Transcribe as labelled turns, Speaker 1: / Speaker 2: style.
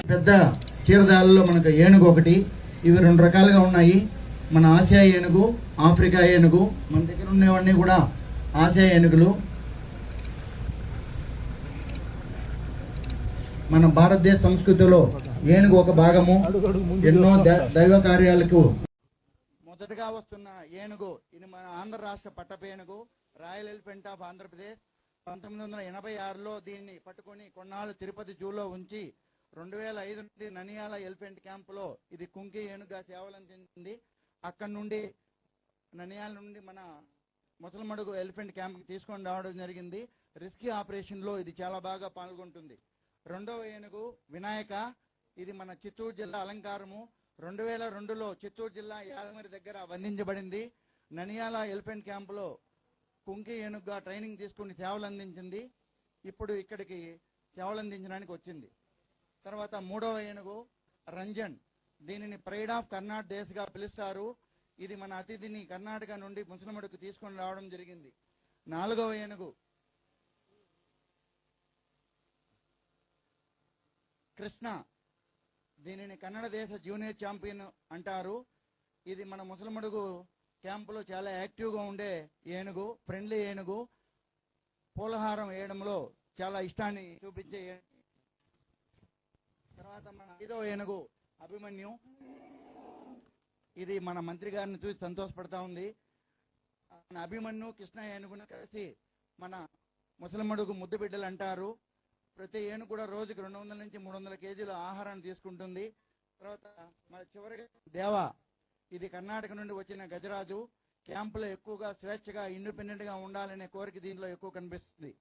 Speaker 1: పెద్ద చీరదాలలో మనకు ఏనుగు ఒకటి, ఇవి రెండు రకాలుగా ఉన్నాయి. మన ఆసియా ఏనుగు, ఆఫ్రికా ఏనుగు. మన దగ్గర ఉన్నవన్నీ కూడా ఆసియా ఏనుగులు. మన భారతదేశ సంస్కృతిలో ఏనుగు ఒక భాగము. ఎన్నో దైవ కార్యాలకు మొదటగా వస్తున్న ఏనుగు ఇది మన ఆంధ్ర రాష్ట్ర పట్టపు ఏనుగు, రాయల్ ఎలిఫెంట్ ఆఫ్ ఆంధ్రప్రదేశ్. 1986లో దీన్ని పట్టుకొని కొన్నాళ్ళు తిరుపతి జూలో ఉంచి 2005 నుండి ననియాల ఎలిఫెంట్ క్యాంపులో ఇది కుంకి ఏనుగుగా సేవలందించింది. అక్కడి నుండి ననియాల నుండి మన ముసలమడుగు ఎలిఫెంట్ క్యాంప్కి తీసుకొని రావడం జరిగింది. రెస్క్యూ ఆపరేషన్లో ఇది చాలా బాగా పాల్గొంటుంది. రెండవ ఏనుగు వినాయక, ఇది మన చిత్తూరు జిల్లా అలంకారము. 2002లో చిత్తూరు జిల్లా యాదమరి దగ్గర బంధించబడింది. ననియాల ఎలిఫెంట్ క్యాంపులో కుంకి ఏనుగుగా ట్రైనింగ్ తీసుకుని సేవలు అందించింది. ఇప్పుడు ఇక్కడికి సేవలు అందించడానికి వచ్చింది. తర్వాత మూడవ ఏనుగు రంజన్, దీనిని ప్రైడ్ ఆఫ్ కర్ణాటక దేశగా పిలుస్తారు. ఇది మన అతిథిని కర్ణాటక నుండి ముసలమడుకు తీసుకొని రావడం జరిగింది. నాలుగవ ఏనుగు కృష్ణ, దీనిని కన్నడ దేశ జూనియర్ ఛాంపియన్ అంటారు. ఇది మన ముసలమడుగు క్యాంపులో చాలా యాక్టివ్గా ఉండే ఏనుగు, ఫ్రెండ్లీ ఏనుగు. పూలహారం వేయడంలో చాలా ఇష్టాన్ని చూపించే. తర్వాత మన ఐదవ ఏనుగు అభిమన్యు, ఇది మన మంత్రి గారిని చూసి సంతోషపడతా ఉంది. మన అభిమన్యు కృష్ణ ఏనుగును కలిసి మన ముసలమడుగు ముద్దు బిడ్డలు అంటారు. ప్రతి ఏనుగు కూడా రోజుకి 200 నుంచి 300 కేజీల ఆహారాన్ని తీసుకుంటుంది. తర్వాత మన చివరిగా దేవ, ఇది కర్ణాటక నుండి వచ్చిన గజరాజు. క్యాంపులో ఎక్కువగా స్వేచ్ఛగా ఇండిపెండెంట్ గా ఉండాలనే కోరిక దీనిలో ఎక్కువ కనిపిస్తుంది.